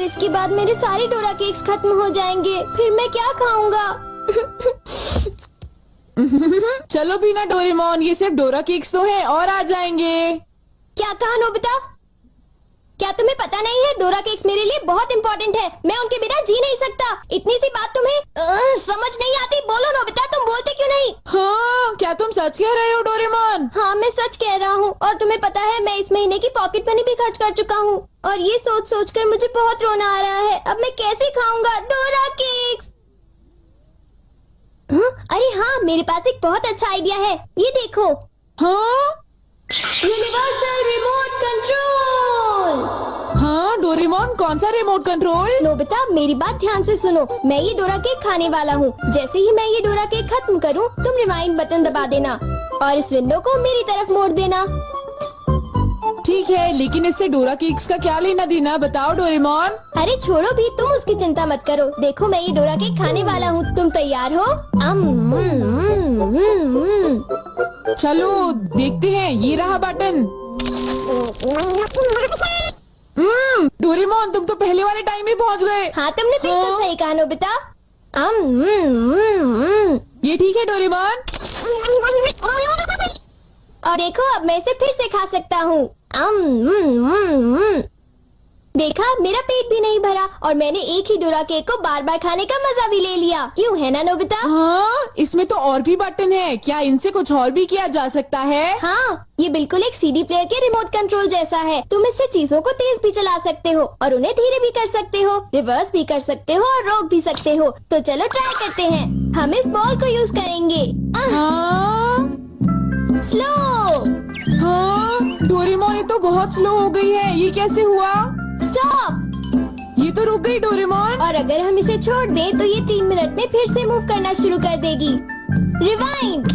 और इसके बाद मेरे सारे डोरा केक्स खत्म हो जाएंगे। फिर मैं क्या खाऊंगा? चलो भी ना डोरेमोन, ये सिर्फ डोरा केक्स तो हैं और आ जाएंगे। क्या कहा नोबिता? क्या तुम्हें पता नहीं है डोरा केक्स मेरे लिए बहुत इम्पोर्टेंट है। मैं उनके बिना जी नहीं सकता। इतनी सी बात तुम्हें समझ नहीं आती? बोलो नोबिता, तुम बोलते क्यों नहीं? हाँ, क्या तुम सच कह रहे हो डोरेमोन? हाँ, मैं सच कह रहा हूँ। और तुम्हें पता है मैं इस महीने की पॉकेट मनी भी खर्च कर चुका हूँ। और ये सोच सोच कर मुझे बहुत रोना आ रहा है। अब मैं कैसे खाऊंगा डोरा केक्स? अरे हाँ, मेरे पास एक बहुत अच्छा आइडिया है। ये देखो। हाँ? Universal remote control. हाँ डोरेमोन, कौन सा रिमोट कंट्रोल? नोबिता, मेरी बात ध्यान से सुनो। मैं ये डोरा केक खाने वाला हूँ। जैसे ही मैं ये डोरा केक खत्म करूँ, तुम रिवाइंड बटन दबा देना और इस विंडो को मेरी तरफ मोड़ देना। ठीक है, लेकिन इससे डोरा केक्स का क्या लेना देना, बताओ डोरेमोन। अरे छोड़ो भी, तुम उसकी चिंता मत करो। देखो, मैं ये डोरा केक खाने वाला हूँ। तुम तैयार हो? चलो देखते हैं, ये रहा बटन। डोरेमोन, तुम तो पहले वाले टाइम में पहुँच गए। हाँ, तुमने बिल्कुल सही कहा नोबिता। ये ठीक है डोरेमोन। और देखो, अब मैं इसे फिर से खा सकता हूँ। देखा, मेरा पेट भी नहीं भरा और मैंने एक ही डोरा केक को बार बार खाने का मजा भी ले लिया। क्यों, है ना नोबिता? हाँ, इसमें तो और भी बटन है। क्या इनसे कुछ और भी किया जा सकता है? हाँ, ये बिल्कुल एक सीडी प्लेयर के रिमोट कंट्रोल जैसा है। तुम इससे चीजों को तेज भी चला सकते हो और उन्हें धीरे भी कर सकते हो, रिवर्स भी कर सकते हो और रोक भी सकते हो। तो चलो ट्राई करते हैं। हम इस बॉल को यूज करेंगे। स्लो। हाँ डोरेमोन, ये तो बहुत स्लो हो गई है। ये कैसे हुआ? स्टॉप। ये तो रुक गई डोरेमोन। और अगर हम इसे छोड़ दें तो ये 3 मिनट में फिर से मूव करना शुरू कर देगी। रिवाइंड।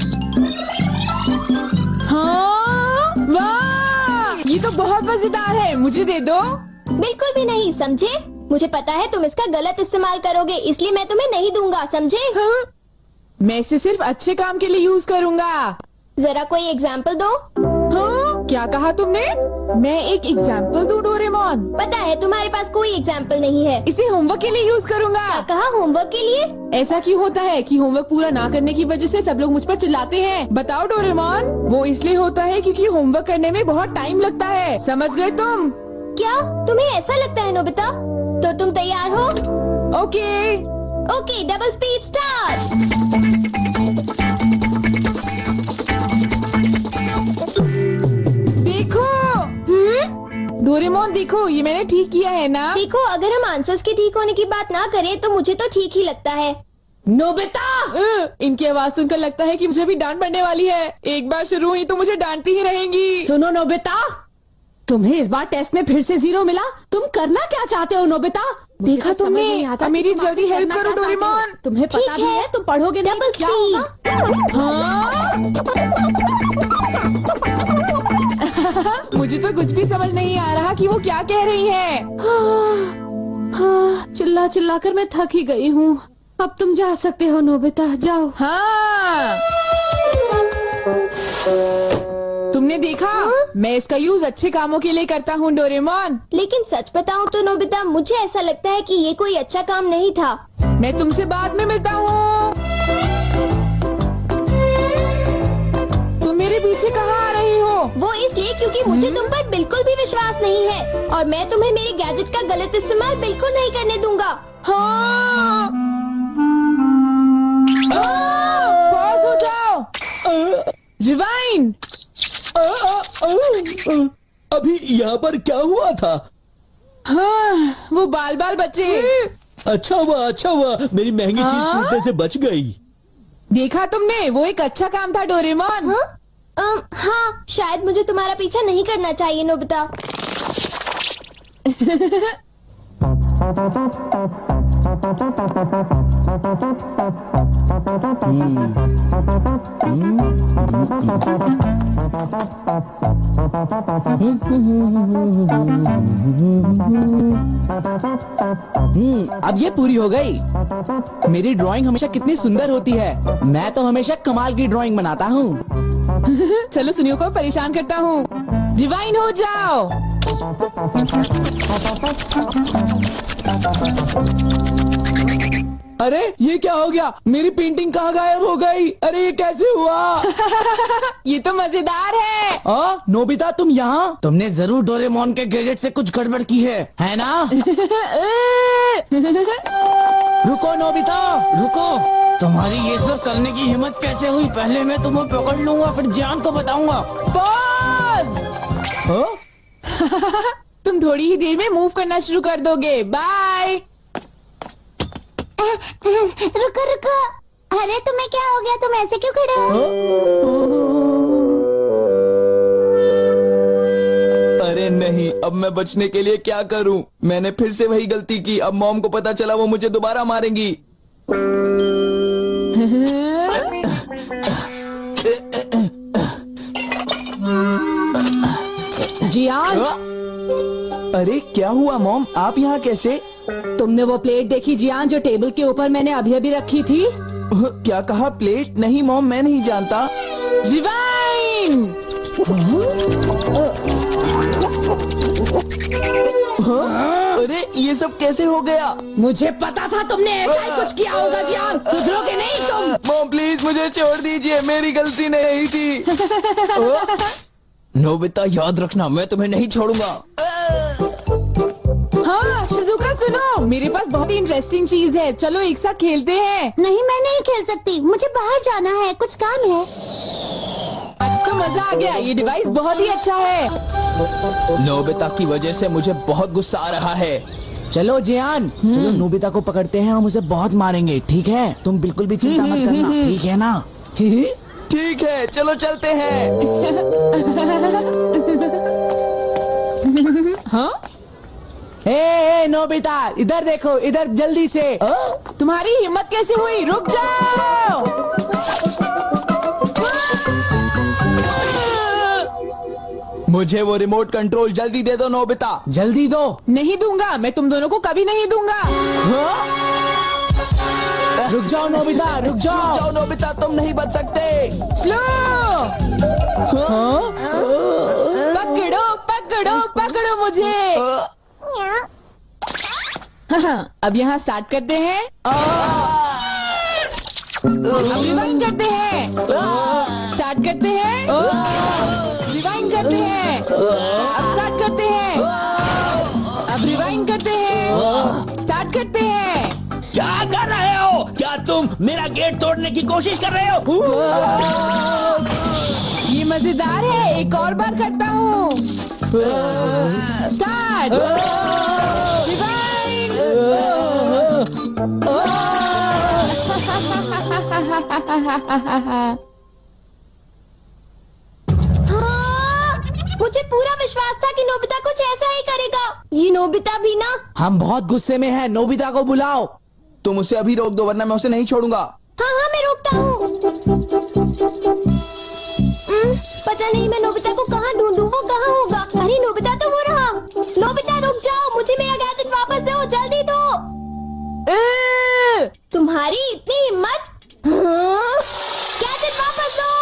हाँ, वाह, ये तो बहुत मजेदार है। मुझे दे दो। बिल्कुल भी नहीं, समझे? मुझे पता है तुम इसका गलत इस्तेमाल करोगे, इसलिए मैं तुम्हें नहीं दूंगा, समझे? हाँ? मैं इसे सिर्फ अच्छे काम के लिए यूज करूँगा। जरा कोई एग्जाम्पल दो। हाँ? क्या कहा तुमने? मैं एक एग्जाम्पल दूं डोरेमोन? पता है तुम्हारे पास कोई एग्जाम्पल नहीं है। इसे होमवर्क के लिए यूज करूँगा। क्या कहा, होमवर्क के लिए? ऐसा क्यों होता है कि होमवर्क पूरा ना करने की वजह से सब लोग मुझ पर चिल्लाते हैं? बताओ डोरेमोन। वो इसलिए होता है क्योंकि होमवर्क करने में बहुत टाइम लगता है। समझ गए तुम? क्या तुम्हें ऐसा लगता है नोबिता? तो तुम तैयार हो? Okay. Okay, double speed start. Doraemon देखो, ये मैंने ठीक किया है ना? देखो, अगर हम आंसर्स के ठीक होने की बात ना करें तो मुझे तो ठीक ही लगता है। नोबिता, इनकी आवाज सुनकर लगता है कि मुझे भी डांट पड़ने वाली है। एक बार शुरू हुई तो मुझे डांटती ही रहेंगी। सुनो नोबिता, तुम्हें इस बार टेस्ट में फिर से 0 मिला। तुम करना क्या चाहते हो नोबिता? देखा तुमने? मेरी जल्दी हेल्प करो डोरेमोन। तुम्हें पता भी है तुम पढ़ोगे नहीं तो क्या होगा? हाँ? मुझे तो कुछ भी समझ नहीं आ रहा कि वो क्या कह रही है। चिल्ला चिल्ला कर मैं थक ही गई हूँ। अब तुम जा सकते हो नोबिता, जाओ। हाँ, तुमने देखा? मैं इसका यूज अच्छे कामों के लिए करता हूँ डोरेमोन। लेकिन सच बताऊँ तो नोबिता, मुझे ऐसा लगता है कि ये कोई अच्छा काम नहीं था। मैं तुमसे बाद में मिलता हूँ। तुम मेरे पीछे कहाँ आ रही हो? वो इसलिए क्योंकि मुझे तुम पर बिल्कुल भी विश्वास नहीं है और मैं तुम्हें मेरे गैजेट का गलत इस्तेमाल बिल्कुल नहीं करने दूंगा। हाँ। पॉज हो जाओ। रिवाइंड। अभी यहाँ पर क्या हुआ था? हाँ, वो बाल बाल बचे। अच्छा हुआ, मेरी महंगी चीज टूटने से बच गई। देखा तुमने? वो एक अच्छा काम था डोरेमोन। हाँ, शायद मुझे तुम्हारा पीछा नहीं करना चाहिए नोबिता। अब ये पूरी हो गई। मेरी ड्राइंग हमेशा कितनी सुंदर होती है। मैं तो हमेशा कमाल की ड्राइंग बनाता हूँ। चलो सुनियो को परेशान करता हूँ। रिवाइंड हो जाओ। अरे ये क्या हो गया? मेरी पेंटिंग कहाँ गायब हो गई? अरे ये कैसे हुआ? ये तो मजेदार है। नोबिता तुम यहाँ? तुमने जरूर डोरेमोन के गैजेट से कुछ गड़बड़ की है ना? रुको नोबिता, रुको। तुम्हारी ये सब करने की हिम्मत कैसे हुई? पहले मैं तुम्हें पकड़ लूंगा, फिर जान को बताऊंगा। पॉज। तुम थोड़ी ही देर में मूव करना शुरू कर दोगे। बाय। रुको रुको, अरे तुम्हें क्या हो गया? तुम ऐसे क्यों खड़े हो? अरे नहीं, अब मैं बचने के लिए क्या करूं? मैंने फिर से वही गलती की। अब मॉम को पता चला, वो मुझे दोबारा मारेंगी। जियान, अरे क्या हुआ मॉम? आप यहाँ कैसे? तुमने वो प्लेट देखी जियान जो टेबल के ऊपर मैंने अभी रखी थी? क्या कहा? प्लेट? नहीं मॉम, मैं नहीं जानता। रिवाइंड। अरे ये सब कैसे हो गया? मुझे पता था तुमने ऐसा ही कुछ किया होगा जियान। सुधरोगे नहीं तुम। मॉम प्लीज मुझे छोड़ दीजिए, मेरी गलती नहीं थी। नोबिता याद रखना, मैं तुम्हें नहीं छोड़ूंगा। हाँ शिजुका सुनो, मेरे पास बहुत ही इंटरेस्टिंग चीज है। चलो एक साथ खेलते हैं। नहीं, मैं नहीं खेल सकती, मुझे बाहर जाना है, कुछ काम है। आज तो मजा आ गया, ये डिवाइस बहुत ही अच्छा है। नोबिता की वजह से मुझे बहुत गुस्सा आ रहा है। चलो जियान, चलो नोबिता को पकड़ते हैं, हम उसे बहुत मारेंगे। ठीक है? तुम बिल्कुल भी चिंता मत करना, ठीक है ना? ठीक है, चलो चलते हैं। हाँ? ए नोबिता, इधर देखो, इधर जल्दी से। तुम्हारी हिम्मत कैसे हुई? रुक जाओ। मुझे वो रिमोट कंट्रोल जल्दी दे दो नोबिता। जल्दी दो। नहीं दूंगा, मैं तुम दोनों को कभी नहीं दूंगा। रुक जाओ नोबिता, रुक जाओ। जाओ नोबिता, तुम नहीं बच सकते। स्लो। पकड़ो पकड़ो पकड़ो मुझे। हाँ, अब यहाँ स्टार्ट करते हैं अब रिवाइंड करते हैं। स्टार्ट करते हैं, रिवाइंड करते हैं। अब स्टार्ट करते हैं, अब रिवाइंड करते हैं। स्टार्ट करते हैं। क्या कर रहे हो? क्या तुम मेरा गेट तोड़ने की कोशिश कर रहे हो? ये मजेदार है, एक और बार करता हूँ। Start, rewind. मुझे पूरा विश्वास था कि नोबिता कुछ ऐसा ही करेगा। ये नोबिता भी ना। हम बहुत गुस्से में हैं, नोबिता को बुलाओ। तुम उसे अभी रोक दो, वरना मैं उसे नहीं छोड़ूंगा। हाँ हाँ, मैं रोकता हूँ। पता नहीं मैं नोबिता को कहाँ ढूंढूं, वो कहाँ होगा? अरे नोबिता तो वो रहा। नोबिता रुक जाओ, मुझे मेरा गैजेट वापस दो, जल्दी दो। तुम्हारी इतनी हिम्मत? गैजेट वापस दो।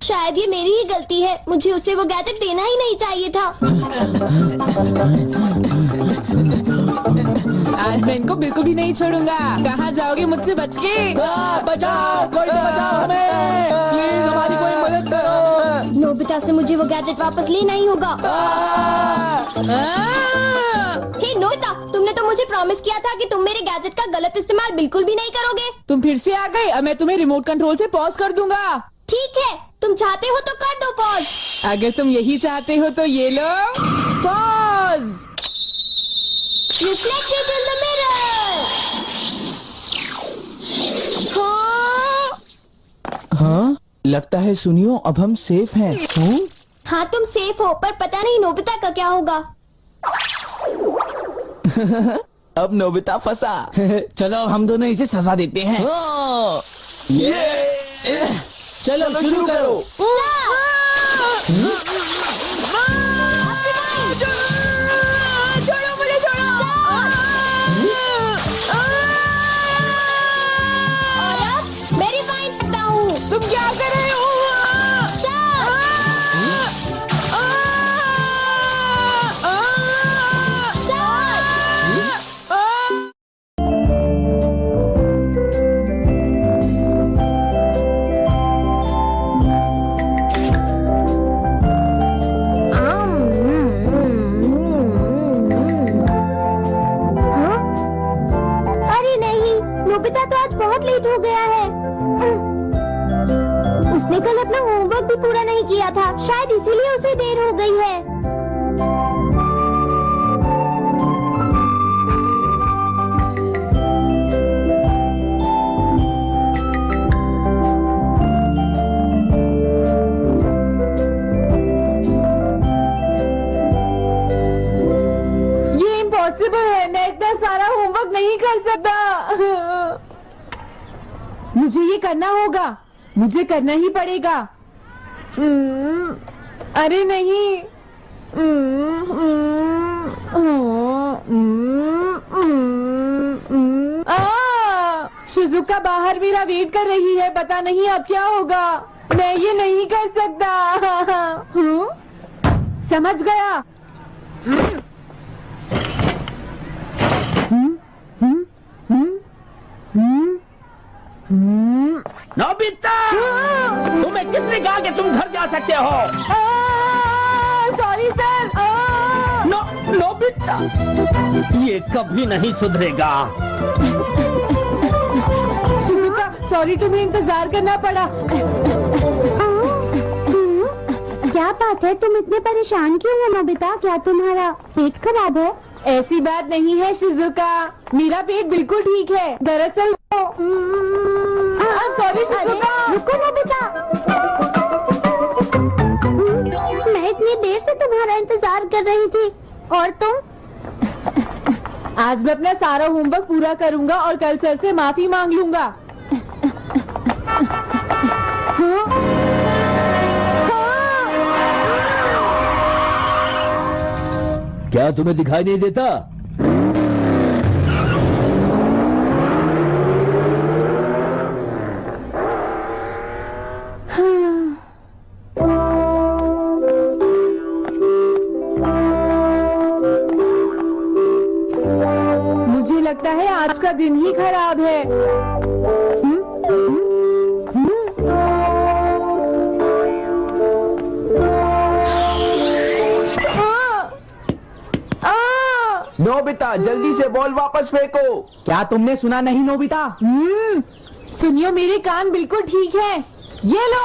शायद ये मेरी ही गलती है, मुझे उसे वो गैजेट देना ही नहीं चाहिए था। आज मैं इनको बिल्कुल भी नहीं छोड़ूंगा। कहाँ जाओगे मुझसे बच के? बचाओ, कोई तो बचाओ हमें, प्लीज हमारी कोई मदद करो। नोबिता से मुझे वो गैजेट वापस लेना ही होगा। हे नोबिता, तुमने तो मुझे प्रॉमिस किया था कि तुम मेरे गैजेट का गलत इस्तेमाल बिल्कुल भी नहीं करोगे। तुम फिर से आ गए। अब मैं तुम्हें रिमोट कंट्रोल से पॉज कर दूंगा। ठीक है, तुम चाहते हो तो कर दो पॉज। अगर तुम यही चाहते हो तो ये लो pause. Reflected in the mirror. हाँ, लगता है सुनियो, अब हम सेफ हैं। हाँ तुम सेफ हो, पर पता नहीं नोबिता का क्या होगा। अब नोबिता फंसा। चलो हम दोनों इसे सजा देते हैं। चलो शुरू करो। छोड़ो मुझे, छोड़ो। और अब मैं रिवाइंड करता हूँ। तुम क्या कर रहे हो? लेट हो गया है। उसने कल अपना होमवर्क भी पूरा नहीं किया था, शायद इसीलिए उसे देर हो गई है। है, मैं इतना सारा होमवर्क नहीं कर सकता। मुझे ये करना होगा, मुझे करना ही पड़ेगा। अरे नहीं। शिजुका बाहर मेरा वेट कर रही है, पता नहीं अब क्या होगा। मैं ये नहीं कर सकता। समझ गया। नोबिता, तुम्हें किसने कहा कि तुम घर जा सकते हो? Sorry sir. नोबिता, ये कभी नहीं सुधरेगा। शिजुका, सॉरी तुम्हें इंतजार करना पड़ा। क्या बात है, तुम इतने परेशान क्यों हो नोबिता? क्या तुम्हारा पेट खराब है? ऐसी बात नहीं है शिजुका, मेरा पेट बिल्कुल ठीक है। दरअसल सॉरी शिजुका। रुको नोबिता, मैं इतनी देर से तुम्हारा इंतजार कर रही थी और तुम? आज मैं अपना सारा होमवर्क पूरा करूंगा और कल सर से माफी मांग लूंगा। क्या तुम्हें दिखाई नहीं देता? मुझे लगता है आज का दिन ही खराब है। नोबिता, जल्दी से बॉल वापस फेंको। क्या तुमने सुना नहीं नोबिता? सुनियो, मेरे कान बिल्कुल ठीक है। ये लो।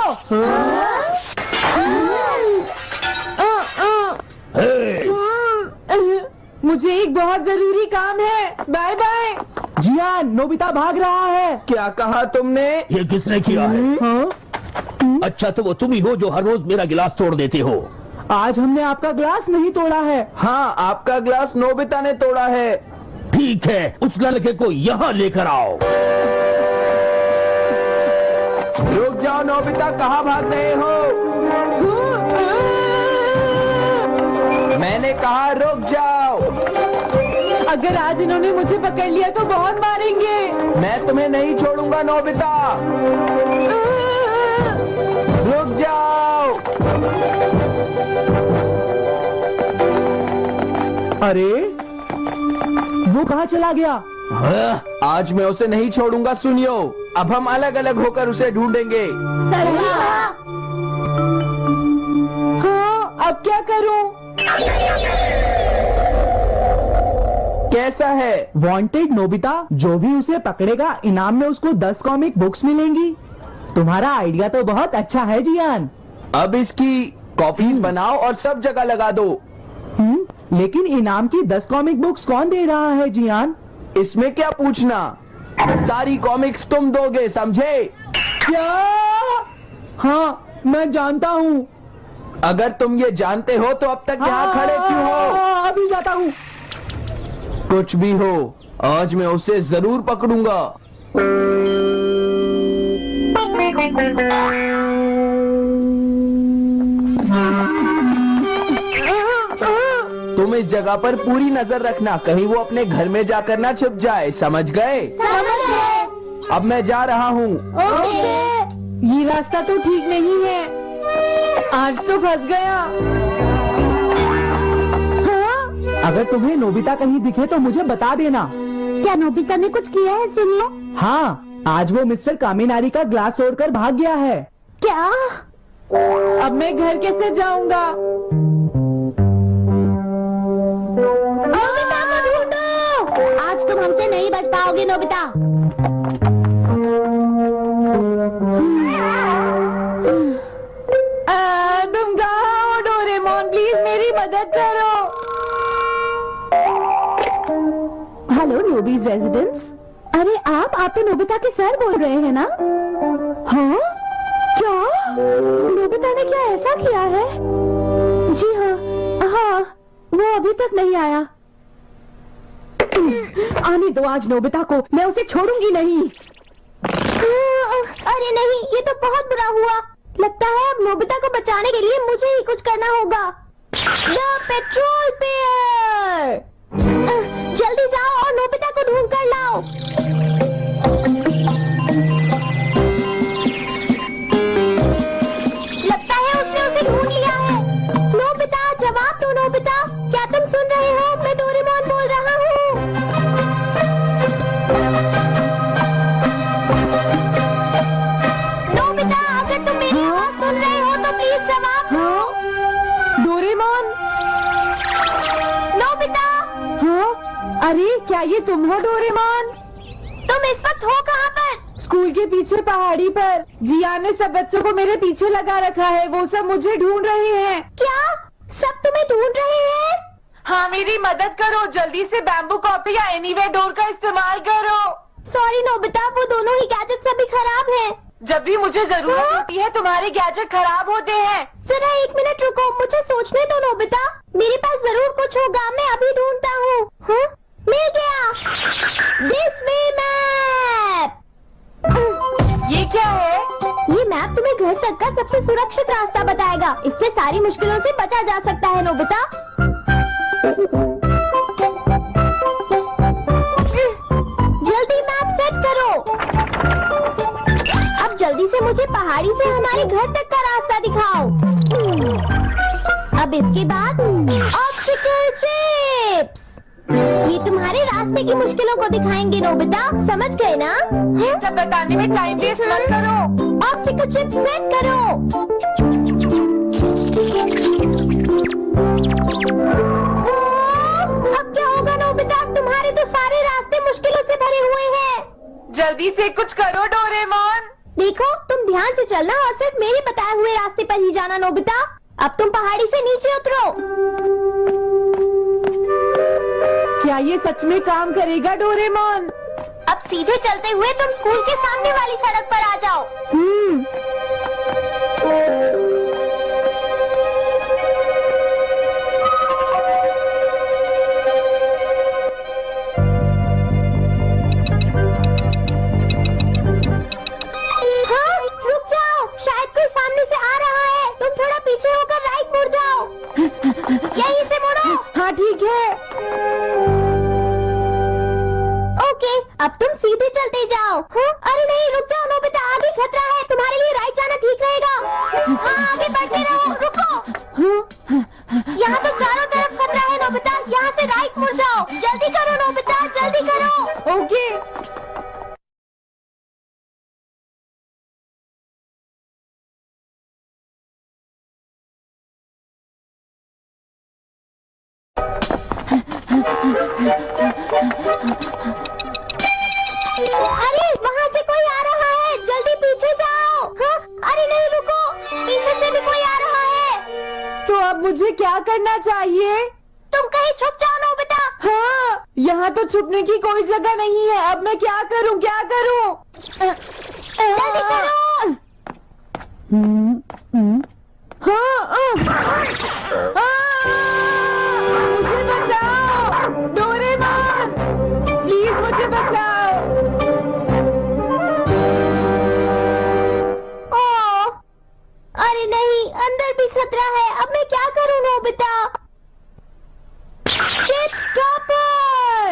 मुझे एक बहुत जरूरी काम है। Bye bye. जियान, नोबिता भाग रहा है। क्या कहा तुमने? ये किसने किया है? अच्छा, तो वो तुम ही हो जो हर रोज मेरा गिलास तोड़ देते हो। आज हमने आपका ग्लास नहीं तोड़ा है। हाँ, आपका ग्लास नोबिता ने तोड़ा है। ठीक है, उस लड़के को यहाँ लेकर आओ। रुक जाओ नोबिता, कहाँ भाग रहे हो? मैंने कहा रुक जाओ। अगर आज इन्होंने मुझे पकड़ लिया तो बहुत मारेंगे। मैं तुम्हें नहीं छोड़ूंगा नोबिता, रुक जाओ। अरे वो कहाँ चला गया? आज मैं उसे नहीं छोड़ूंगा। सुनियो, अब हम अलग अलग होकर उसे ढूंढेंगे। हाँ, अब क्या करूं? कैसा है? वांटेड नोबिता, जो भी उसे पकड़ेगा इनाम में उसको 10 कॉमिक बुक्स मिलेंगी। तुम्हारा आइडिया तो बहुत अच्छा है जियान। अब इसकी कॉपीज बनाओ और सब जगह लगा दो। लेकिन इनाम की 10 कॉमिक बुक्स कौन दे रहा है जियान? इसमें क्या पूछना, सारी कॉमिक्स तुम दोगे, समझे? क्या? हाँ, मैं जानता हूँ। अगर तुम ये जानते हो तो अब तक यहाँ खड़े क्यों हो? अभी जाता हूँ। कुछ भी हो, आज मैं उसे जरूर पकड़ूंगा। तुम इस जगह पर पूरी नजर रखना, कहीं वो अपने घर में जाकर ना छुप जाए, समझ गए? समझ गए। अब मैं जा रहा हूँ। ओके। ये रास्ता तो ठीक नहीं है, आज तो फंस गया। हाँ? अगर तुम्हें नोबिता कहीं दिखे तो मुझे बता देना। क्या नोबिता ने कुछ किया है? सुनियो। हाँ, आज वो मिस्टर कामिनारी का ग्लास तोड़कर भाग गया है। क्या? अब मैं घर कैसे जाऊंगा? नोबिता को ढूंढो। आज तुम हमसे नहीं बच पाओगे नोबिता। Hello नोबीज residence. अरे आप तो नोबिता के सर बोल रहे हैं ना? हाँ? क्या? नोबिता ने क्या ऐसा किया है? जी हाँ, वो अभी तक नहीं आया। आने दो आज नोबिता को, मैं उसे छोड़ूंगी नहीं। अरे नहीं, ये तो बहुत बुरा हुआ। लगता है अब नोबिता को बचाने के लिए मुझे ही कुछ करना होगा। द पेट्रोल पेयर, जल्दी जाओ और नोबिता को ढूंढ कर लाओ। लगता है उसने उसे ढूंढ लिया है। नोबिता, जवाब दो नोबिता, क्या तुम सुन रहे हो? मैं डोरेमोन बोल रहा हूँ। नोबिता, अगर तुम मेरी आवाज सुन रहे हो तो प्लीज जवाब दो। डोरेमोन? नोबिता, हाँ? अरे क्या ये तुम हो डोरेमोन? तुम इस वक्त हो कहाँ पर? स्कूल के पीछे पहाड़ी पर। जिया ने सब बच्चों को मेरे पीछे लगा रखा है, वो सब मुझे ढूंढ रहे हैं। क्या सब तुम्हें ढूंढ रहे हैं? हाँ, मेरी मदद करो, जल्दी से बैम्बू कॉपी या एनीवे डोर का इस्तेमाल करो। सॉरी नोबिता, वो दोनों ही गैजेट्स अभी खराब हैं। जब भी मुझे जरूरत होती है तुम्हारे गैजेट खराब होते हैं। जरा 1 मिनट रुको, मुझे सोचने दो नोबिता। मेरे पास जरूर कुछ होगा, मैं अभी ढूंढता हूँ। हाँ? मिल गया, दिस वे मैप। ये क्या है? ये मैप तुम्हें घर तक का सबसे सुरक्षित रास्ता बताएगा। इससे सारी मुश्किलों से बचा जा सकता है नोबिता। जल्दी मैप सेट करो। अब जल्दी से मुझे पहाड़ी से हमारे घर तक का रास्ता दिखाओ। अब इसके बाद ऑब्स्टिकल चिप्स, ये तुम्हारे रास्ते की मुश्किलों को दिखाएंगे नोबिता, समझ गए ना? ये सब बताने में टाइम वेस्ट मत करो। ऑब्स्टिकल चिप्स सेट करो। अब क्या होगा नोबिता? तुम्हारे तो सारे रास्ते मुश्किलों से भरे हुए हैं। जल्दी से कुछ करो डोरेमोन। देखो, तुम ध्यान से चलना और सिर्फ मेरे बताए हुए रास्ते पर ही जाना नोबिता। अब तुम पहाड़ी से नीचे उतरो। क्या ये सच में काम करेगा डोरेमोन? अब सीधे चलते हुए तुम स्कूल के सामने वाली सड़क पर आ जाओ। हाँ, रुक जाओ, शायद कोई सामने से आ रहा है। तुम थोड़ा पीछे होकर राइट मुड़ जाओ। यहीं से मुड़ो। हाँ ठीक है। ओके, अब तुम सीधे चलते जाओ। हाँ? अरे नहीं, रुक जाओ नोबिता, आगे खतरा है। तुम्हारे लिए राइट जाना ठीक रहेगा। हाँ, आगे बढ़ते रहो। रुको, यहाँ तो चारों तरफ खतरा है नोबिता, यहाँ से राइट मुड़ जाओ। जल्दी करो नोबिता, जल्दी करो। ओके। अरे वहाँ से कोई आ रहा है, जल्दी पीछे जाओ। हाँ? अरे नहीं, रुको, पीछे से भी कोई आ रहा है। तो अब मुझे क्या करना चाहिए? तुम कहीं छुप जाओ नोबिता। हाँ, यहाँ तो छुपने की कोई जगह नहीं है। अब मैं क्या करूँ, क्या करूँ? जल्दी करो। मुझे बचाओ डोरेमोन, प्लीज मुझे बचाओ। ओह, अरे नहीं, अंदर भी खतरा है। अब मैं क्या करूँ नोबिता? Chip stopper.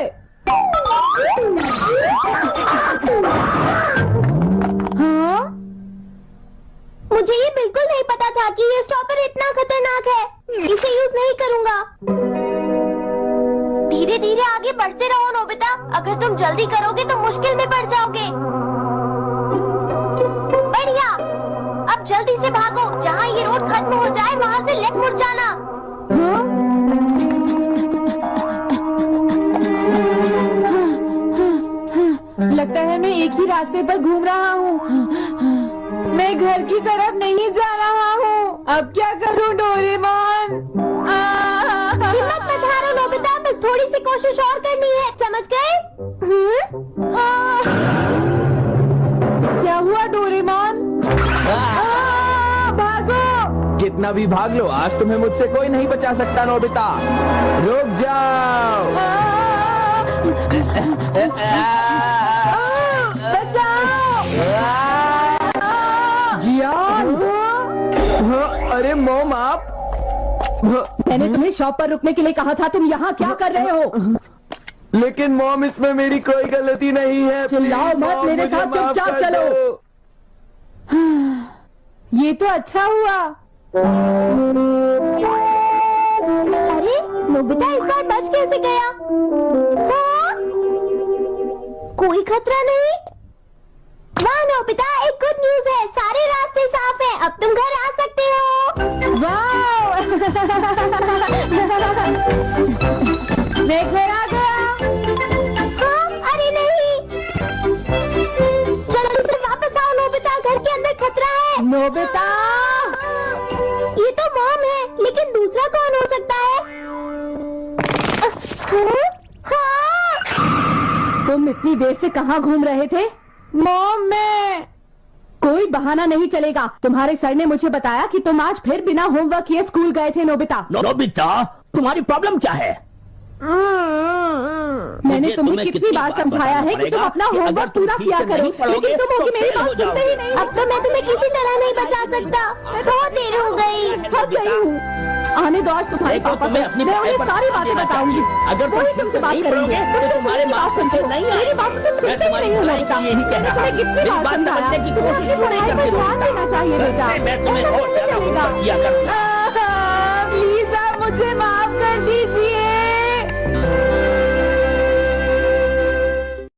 हाँ? मुझे ये बिल्कुल नहीं पता था कि ये स्टॉपर इतना खतरनाक है। इसे यूज नहीं करूंगा। धीरे धीरे आगे बढ़ते रहो नोबिता, अगर तुम जल्दी करोगे तो मुश्किल में पड़ जाओगे। बढ़िया, अब जल्दी से भागो। जहाँ ये रोड खत्म हो जाए वहाँ से लेफ्ट मुड़ जाना। लगता है मैं एक ही रास्ते पर घूम रहा हूँ। मैं घर की तरफ नहीं जा रहा हूँ। अब क्या करूँ डोरेमोन? हिम्मत मत हारो नोबिता, बस थोड़ी सी कोशिश और करनी है, समझ गए? क्या हुआ डोरेमोन? भागो! कितना भी भाग लो, आज तुम्हें मुझसे कोई नहीं बचा सकता नोबिता। रुक जाओ। बचाओ! जियान! अरे मॉम आप। मैंने तुम्हें शॉप पर रुकने के लिए कहा था, तुम यहाँ क्या कर रहे हो? लेकिन मॉम इसमें मेरी कोई गलती नहीं है। चिल्लाओ मत, मेरे साथ चुपचाप चलो। ये तो अच्छा हुआ। अरे नोबिता इस बार बच कैसे गया? हाँ? कोई खतरा नहीं? वाह नोबिता, एक गुड न्यूज है, सारे रास्ते साफ हैं, अब तुम घर आ सकते हो। वाह! मैं घर आ गया। हाँ? अरे नहीं, जल्दी से वापस आओ नोबिता, घर के अंदर खतरा है। नोबिता! ये तो मॉम है, लेकिन दूसरा कौन हो सकता है? हाँ? तुम इतनी देर से कहाँ घूम रहे थे? मॉम मैं। कोई बहाना नहीं चलेगा, तुम्हारे सर ने मुझे बताया कि तुम आज फिर बिना होमवर्क किए स्कूल गए थे नोबिता। नोबिता, तुम्हारी प्रॉब्लम क्या है? मैंने तुम्हें कितनी बार समझाया है कि तुम अपना होमवर्क पूरा किया करो, लेकिन तुम होगी मेरी बात सुनते ही नहीं। अब तो मैं तुम्हें किसी तरह नहीं बचा सकता, बहुत देर हो गई। थक गई हूँ। आने दो आज तुम्हारे पापा को, मैं उन्हें सारी बातें बताऊंगी। अगर वही तुमसे बात करेंगे, तुम तुम्हारी बात सुनते नहीं, मेरी बात तो तुम सुनते ही नहीं हो नोबिता। तुम्हें कितनी बार समझाया कि तुम्हें अपनी पढ़ाई पर ध्यान देना चाहिए बेटा, ऐसा नहीं चलेगा। प्लीज आप मुझे माफ कर दीजिए।